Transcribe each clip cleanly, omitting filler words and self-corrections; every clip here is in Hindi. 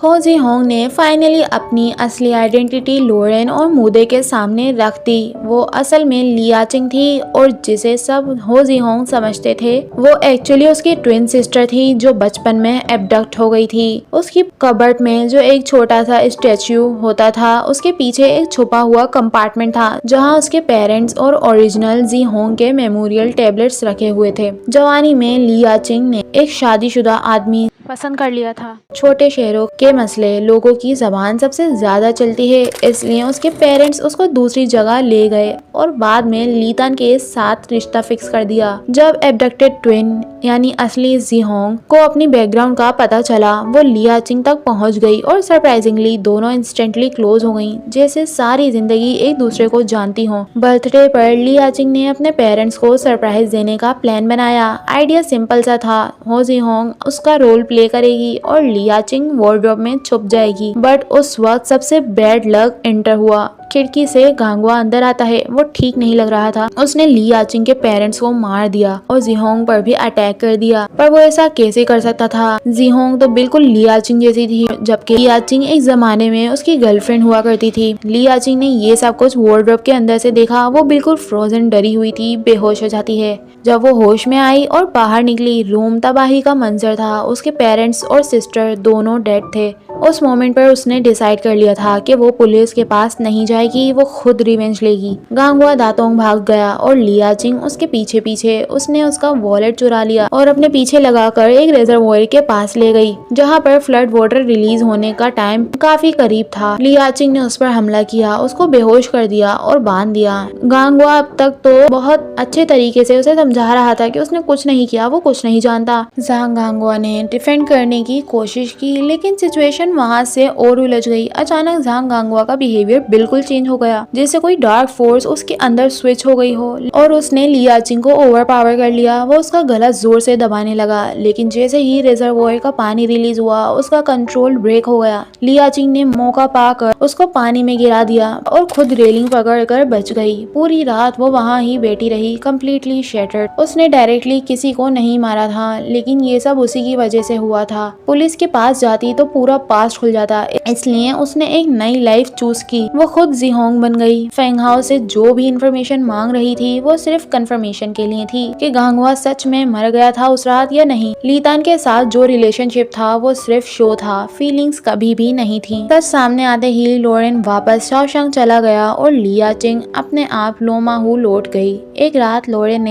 हो जी होंग ने फाइनली अपनी असली आइडेंटिटी लोरेन और मूदे के सामने रख दी। वो असल में लिया चिंग थी और जिसे सब हो जी होंग समझते थे वो एक्चुअली उसकी ट्विन सिस्टर थी जो बचपन में एबडक्ट हो गई थी। उसकी कबर्ड में जो एक छोटा सा स्टैच्यू होता था उसके पीछे एक छुपा हुआ कंपार्टमेंट था जहाँ उसके पेरेंट्स और ओरिजिनल जी होंग के मेमोरियल टेबलेट्स रखे हुए थे। जवानी में लिया चिंग ने एक शादीशुदा आदमी पसंद कर लिया था। छोटे शहरों के मसले लोगों की जबान सबसे ज्यादा चलती है, इसलिए उसके पेरेंट्स उसको दूसरी जगह ले गए और बाद में लीतान के साथ रिश्ता फिक्स कर दिया। जब एबडक्टेड ट्विन यानी असली जी होंग को अपनी बैकग्राउंड का पता चला वो लिया चिंग तक पहुंच गई और सरप्राइजिंगली दोनों इंस्टेंटली क्लोज हो गईं, जैसे सारी जिंदगी एक दूसरे को जानती हों। बर्थडे पर लिया चिंग ने अपने पेरेंट्स को सरप्राइज देने का प्लान बनाया। आइडिया सिंपल सा था, हो जी होंग उसका रोल प्ले करेगी और लिया चिंग वार्डरोब में छुप जाएगी। बट उस वक्त सबसे बैड लक एंटर हुआ। खिड़की से गांगवा अंदर आता है। वो ठीक नहीं लग रहा था। उसने लिया चिंग के पेरेंट्स को मार दिया और जीहोंग पर भी अटैक कर दिया। पर वो ऐसा कैसे कर सकता था? जीहोंग तो बिल्कुल लिया चिंग जैसी थी, जबकि लिया चिंग एक जमाने में उसकी गर्लफ्रेंड हुआ करती थी। लिया चिंग ने ये सब कुछ वार्डरोब के अंदर से देखा। वो बिल्कुल फ्रोजन डरी हुई थी, बेहोश हो जाती है। जब वो होश में आई और बाहर निकली, रूम तबाही का मंजर था। उसके पेरेंट्स और सिस्टर दोनों डेड थे। उस मोमेंट पर उसने डिसाइड कर लिया था कि वो पुलिस के पास नहीं जाएगी, वो खुद रिवेंज लेगी। गांगवा दातोंग भाग गया और लिया चिंग उसके पीछे पीछे। उसने उसका वॉलेट चुरा लिया और अपने पीछे लगाकर एक रिजर्वोयर के पास ले गई जहां पर फ्लड वाटर रिलीज होने का टाइम काफी करीब था। लिया चिंग ने उस पर हमला किया, उसको बेहोश कर दिया और बांध दिया। गांगवा अब तक तो बहुत अच्छे तरीके से उसे समझा रहा था कि उसने कुछ नहीं किया, वो कुछ नहीं जानता। जहां गांगवा ने डिफेंड करने की कोशिश की लेकिन सिचुएशन वहां से और उलझ गई। अचानक झांग गांगवा का बिहेवियर बिल्कुल चेंज हो गया, जैसे कोई डार्क फोर्स उसके अंदर स्विच हो गई हो और उसने लिया चिंग को ओवर पावर कर लिया। वो उसका गला जोर से दबाने लगा, लेकिन जैसे ही रिजर्वोयर का पानी रिलीज हुआ उसका कंट्रोल ब्रेक हो गया। लिया चिंग ने मौका पाकर उसको पानी में गिरा दिया और खुद रेलिंग पकड़कर बच गई। पूरी रात वो वहाँ ही बैठी रही, कम्प्लीटली शैटर्ड। उसने डायरेक्टली किसी को नहीं मारा था, लेकिन ये सब उसी की वजह से हुआ था। पुलिस के पास जाती तो पूरा पास्ट खुल जाता, इसलिए उसने एक नई लाइफ चूज की। वो खुद जीहोंग बन गई। फेंगहाओ से जो भी इंफॉर्मेशन मांग रही थी वो सिर्फ कंफर्मेशन के लिए थी कि गांगवा सच में मर गया था उस रात या नहीं। लीतान के साथ जो रिलेशनशिप था वो सिर्फ शो था, फीलिंग्स कभी भी नहीं थी। सच सामने आते ही लोरेन वापस शाओशैंग चला गया और लिया चिंग अपने आप लोमाहू लौट गई। एक रात लोरेन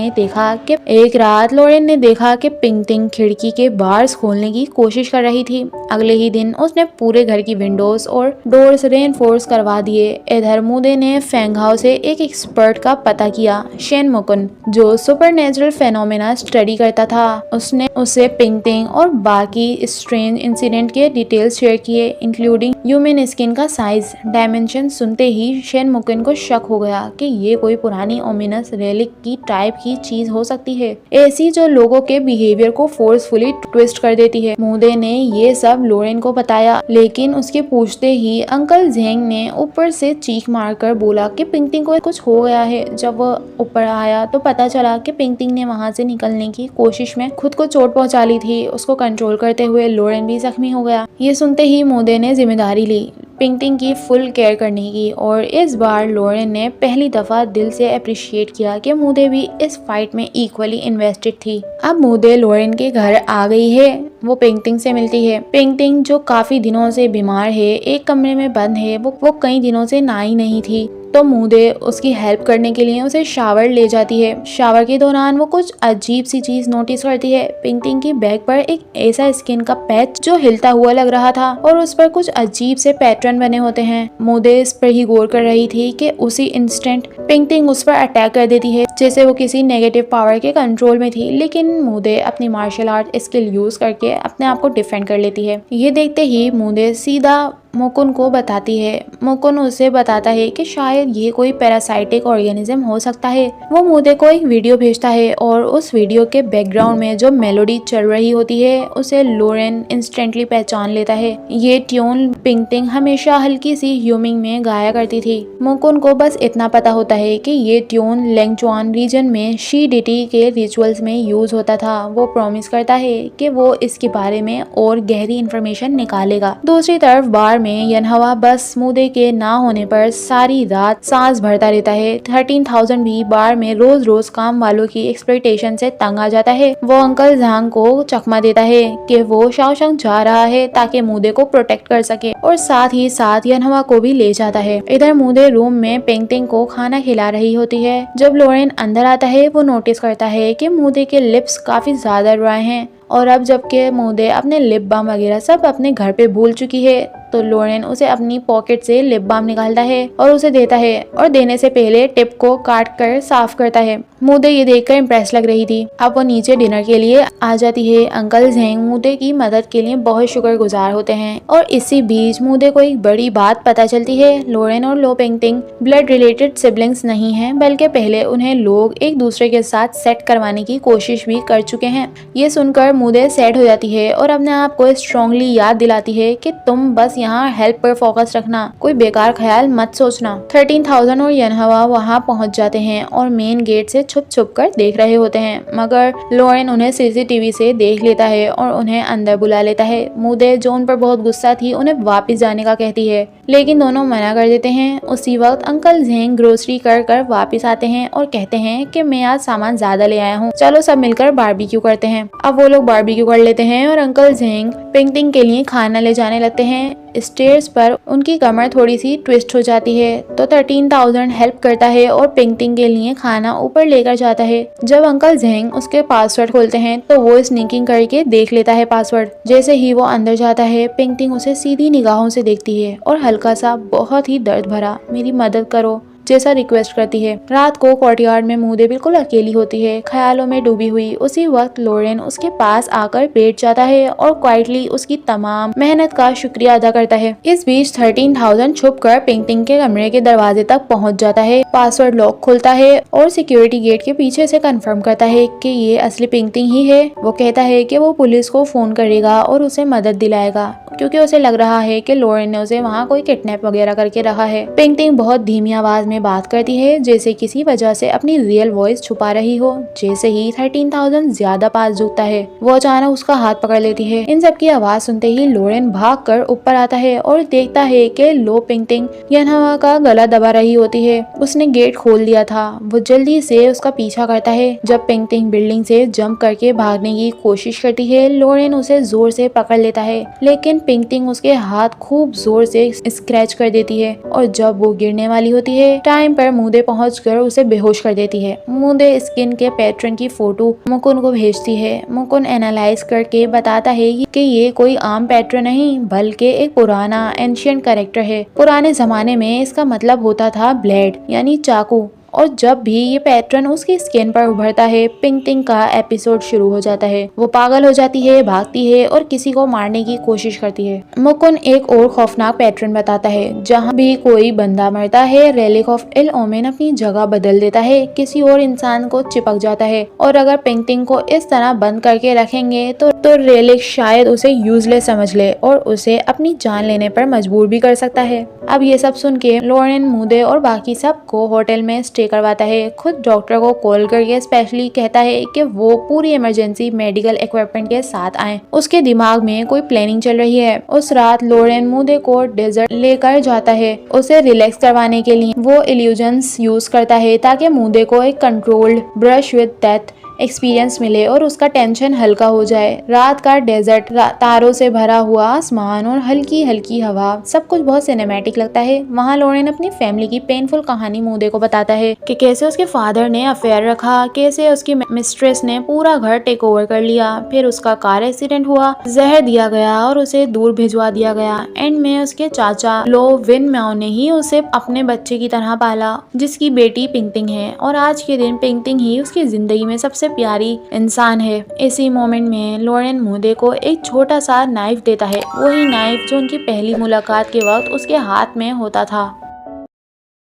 ने देखा कि पिंगटिंग खिड़की के बार्स खोलने की कोशिश कर रही थी। अगले ही दिन उसने पूरे घर की विंडोज और डोर्स रेनफोर्स करवा दिए। इधर मूदे ने फेंगहाओ से एक एक्सपर्ट का पता किया, शेन मुकुन, जो सुपरनेचुरल फेनोमेना स्टडी करता था। उसने उसे पिंगटिंग और बाकी स्ट्रेंज इंसिडेंट के डिटेल्स शेयर किए, इंक्लूडिंग ह्यूमन स्किन का साइज, डायमेंशन। सुनते ही शेन मुकुन को शक हो गया कि ये कोई पुरानी ओमिनस रेलिक की टाइप की चीज हो सकती है, ऐसी जो लोगों के बिहेवियर को फोर्सफुली ट्विस्ट कर देती है। मूदे ने ये सब लोरेन को बताया, लेकिन उसके पूछते ही अंकल जेंग ने ऊपर से चीख मारकर बोला कि पिंगटिंग को कुछ हो गया है। जब वो ऊपर आया तो पता चला कि पिंगटिंग ने वहां से निकलने की कोशिश में खुद को चोट पहुंचा ली थी। उसको कंट्रोल करते हुए लोरेन भी जख्मी हो गया। ये सुनते ही मूदे ने जिम्मेदारी ली पिंगटिंग की फुल केयर करने की, और इस बार लोरेन ने पहली दफा दिल से अप्रिशिएट किया कि मूदे भी इस फाइट में इक्वली इन्वेस्टेड थी। अब मूदे लोरेन के घर आ गई है। वो पिंगटिंग से मिलती है। पिंगटिंग जो काफी दिनों से बीमार है, एक कमरे में बंद है, वो कई दिनों से नहाई नहीं थी, तो मूदे उसकी हेल्प करने के लिए उसे शावर ले जाती है। शावर के दौरान वो कुछ अजीब सी चीज नोटिस करती है। पिंगटिंग की बैग पर एक ऐसा स्किन का पैच जो हिलता हुआ लग रहा था और उस पर कुछ अजीब से पैटर्न बने होते हैं। मूदे इस पर ही गौर कर रही थी कि उसी इंस्टेंट पिंगटिंग उस पर अटैक कर देती है, जैसे वो किसी नेगेटिव पावर के कंट्रोल में थी। लेकिन मूदे अपनी मार्शल आर्ट स्किल यूज करके अपने आप को डिफेंड कर लेती है। ये देखते ही मूदे सीधा मुकुन को बताती है। मुकुन उसे बताता है कि शायद ये कोई पैरासाइटिक ऑर्गेनिज्म हो सकता है। वो मुदे को एक वीडियो भेजता है और उस वीडियो के बैकग्राउंड में जो मेलोडी चल रही होती है उसे लोरेन इंस्टेंटली पहचान लेता है। ये ट्यून पिंगटिंग हमेशा हल्की सी ह्यूमिंग में गाया करती थी। मुकुन को बस इतना पता होता है कि ये ट्यून लेंगचुआन रीजन में शी डिटी के रिचुअल्स में यूज होता था। वो प्रॉमिस करता है कि वो इसके बारे में और गहरी इंफॉर्मेशन निकालेगा। दूसरी तरफ बार में यनहवा बस मुदे के ना होने पर सारी रात सांस भरता रहता है। 13,000 भी बार में रोज रोज काम वालों की एक्सप्लॉइटेशन से तंग आ जाता है। वो अंकल झांग को चकमा देता है कि वो शाओशंग जा रहा है ताकि मुदे को प्रोटेक्ट कर सके और साथ ही साथ यनहवा को भी ले जाता है। इधर मुदे रूम में पेंटिंग को खाना खिला रही होती है। जब लोरेन अंदर आता है वो नोटिस करता है कि मुदे के लिप्स काफी ज्यादा ड्राई हैं और अब जबकि मुदे अपने लिप बाम वगैरह सब अपने घर पे भूल चुकी है तो लोरेन उसे अपनी पॉकेट से लिप बाम निकालता है और उसे देता है और देने से पहले टिप को काट कर साफ करता है। मुदे ये देखकर इम्प्रेस लग रही थी। अब वो नीचे डिनर के लिए आ जाती है। अंकल झेंग मुदे की मदद के लिए बहुत शुक्रगुजार होते हैं और इसी बीच मुदे को एक बड़ी बात पता चलती है। लोरेन और लो पेंटिंग ब्लड रिलेटेड सिबलिंग्स नहीं है बल्कि पहले उन्हें लोग एक दूसरे के साथ सेट करवाने की कोशिश भी कर चुके हैं। ये सुनकर मुदे सेट हो जाती है और अपने आप को स्ट्रांगली याद दिलाती है कि तुम बस यहाँ हेल्प पर फोकस रखना, कोई बेकार ख्याल मत सोचना। 13,000 और यनहवा वहाँ पहुँच जाते हैं और मेन गेट से छुप छुप कर देख रहे होते हैं मगर लोरेन उन्हें सीसीटीवी से देख लेता है और उन्हें अंदर बुला लेता है। मुदे जो उन पर बहुत गुस्सा थी उन्हें वापस जाने का कहती है लेकिन दोनों मना कर देते हैं। उसी वक्त अंकल झेंग ग्रोसरी कर कर वापस आते हैं और कहते हैं कि मैं आज सामान ज्यादा ले आया हूँ, चलो सब मिलकर बारबेक्यू करते हैं। अब वो लोग बारबेक्यू कर लेते हैं और अंकल झेंग पेंटिंग के लिए खाना ले जाने लगते हैं। स्टेयर्स पर उनकी कमर थोड़ी सी ट्विस्ट हो जाती है तो 13,000 हेल्प करता है और पेंटिंग के लिए खाना ऊपर लेकर जाता है। जब अंकल झेंग उसके पासवर्ड खोलते हैं तो वो स्नीकिंग करके देख लेता है पासवर्ड। जैसे ही वो अंदर जाता है पेंटिंग उसे सीधी निगाहों से देखती है और हल्का सा बहुत ही दर्द भरा मेरी मदद करो जैसा रिक्वेस्ट करती है। रात को कोर्टयार्ड में मुदे बिल्कुल अकेली होती है, ख्यालों में डूबी हुई। उसी वक्त लोरेन उसके पास आकर बैठ जाता है और क्वाइटली उसकी तमाम मेहनत का शुक्रिया अदा करता है। इस बीच 13,000 छुपकर पेंटिंग के कमरे के दरवाजे तक पहुंच जाता है। पासवर्ड लॉक खुलता है और सिक्योरिटी गेट के पीछे से कंफर्म करता है कि ये असली पेंटिंग ही है। वो कहता है कि वो पुलिस को फोन करेगा और उसे मदद दिलाएगा क्योंकि उसे लग रहा है कि लोरेन ने उसे वहाँ कोई किडनैप वगैरह करके रखा है। पेंटिंग बहुत धीमी आवाज में बात करती है जैसे किसी वजह से अपनी रियल वॉइस छुपा रही हो। जैसे ही 13,000 ज्यादा पास झुकता है वो अचानक उसका हाथ पकड़ लेती है। इन सब की आवाज सुनते ही लोरेन भागकर ऊपर आता है और देखता है कि लो पेंटिंग यनहवा का गला दबा रही होती है। उसने गेट खोल दिया था। वो जल्दी से उसका पीछा करता है। जब पेंटिंग बिल्डिंग से जंप करके भागने की कोशिश करती है लोरेन उसे जोर से पकड़ लेता है लेकिन पेंटिंग उसके हाथ खूब जोर से स्क्रैच कर देती है और जब वो गिरने वाली होती है टाइम पर मुदे पहुंचकर उसे बेहोश कर देती है। मुदे स्किन के पैटर्न की फोटो मुकुन को भेजती है। मुकुन एनालाइज करके बताता है कि ये कोई आम पैटर्न नहीं बल्कि एक पुराना एंशिएंट कैरेक्टर है। पुराने जमाने में इसका मतलब होता था ब्लेड यानी चाकू और जब भी ये पैटर्न उसकी स्किन पर उभरता है पेंटिंग का एपिसोड शुरू हो जाता है। वो पागल हो जाती है, भागती है और किसी को मारने की कोशिश करती है। मुकुन एक और खौफनाक पैटर्न बताता है जहाँ भी कोई बंदा मरता है रेलिक ऑफ इल ओमेन अपनी जगह बदल देता है, किसी और इंसान को चिपक जाता है और अगर पेंटिंग को इस तरह बंद करके रखेंगे तो रेलिक शायद उसे यूजलेस समझ ले और उसे अपनी जान लेने पर मजबूर भी कर सकता है। अब ये सब सुन के लोरेन मुदे और बाकी सबको होटल में स्टे करवाता है। खुद डॉक्टर को कॉल करके स्पेशली कहता है कि वो पूरी इमरजेंसी मेडिकल इक्विपमेंट के साथ आए। उसके दिमाग में कोई प्लानिंग चल रही है। उस रात लोरेन मुदे को डेजर्ट लेकर जाता है उसे रिलैक्स करवाने के लिए। वो इल्यूजन्स यूज करता है ताकि मुदे को एक controlled brush with death experience मिले और उसका टेंशन हल्का हो जाए। रात का डेजर्ट, तारों से भरा हुआ आसमान और हल्की हल्की हवा सब कुछ बहुत सिनेमैटिक लगता है। वहाँ लोरेन अपनी फैमिली की पेनफुल कहानी मुदे को बताता है कि कैसे उसके फादर ने अफेयर रखा, कैसे उसकी मिस्ट्रेस ने पूरा घर टेक ओवर कर लिया, फिर उसका कार एक्सीडेंट हुआ, जहर दिया गया और उसे दूर भिजवा दिया गया। एंड में उसके चाचा लो विन म्याओ ने ही उसे अपने बच्चे की तरह पाला जिसकी बेटी पिंगटिंग है और आज के दिन पिंगटिंग ही उसकी जिंदगी में सबसे प्यारी इंसान है। इसी मोमेंट में लॉरेन मूदे को एक छोटा सा नाइफ देता है, वही नाइफ जो उनकी पहली मुलाकात के वक्त उसके हाथ में होता था।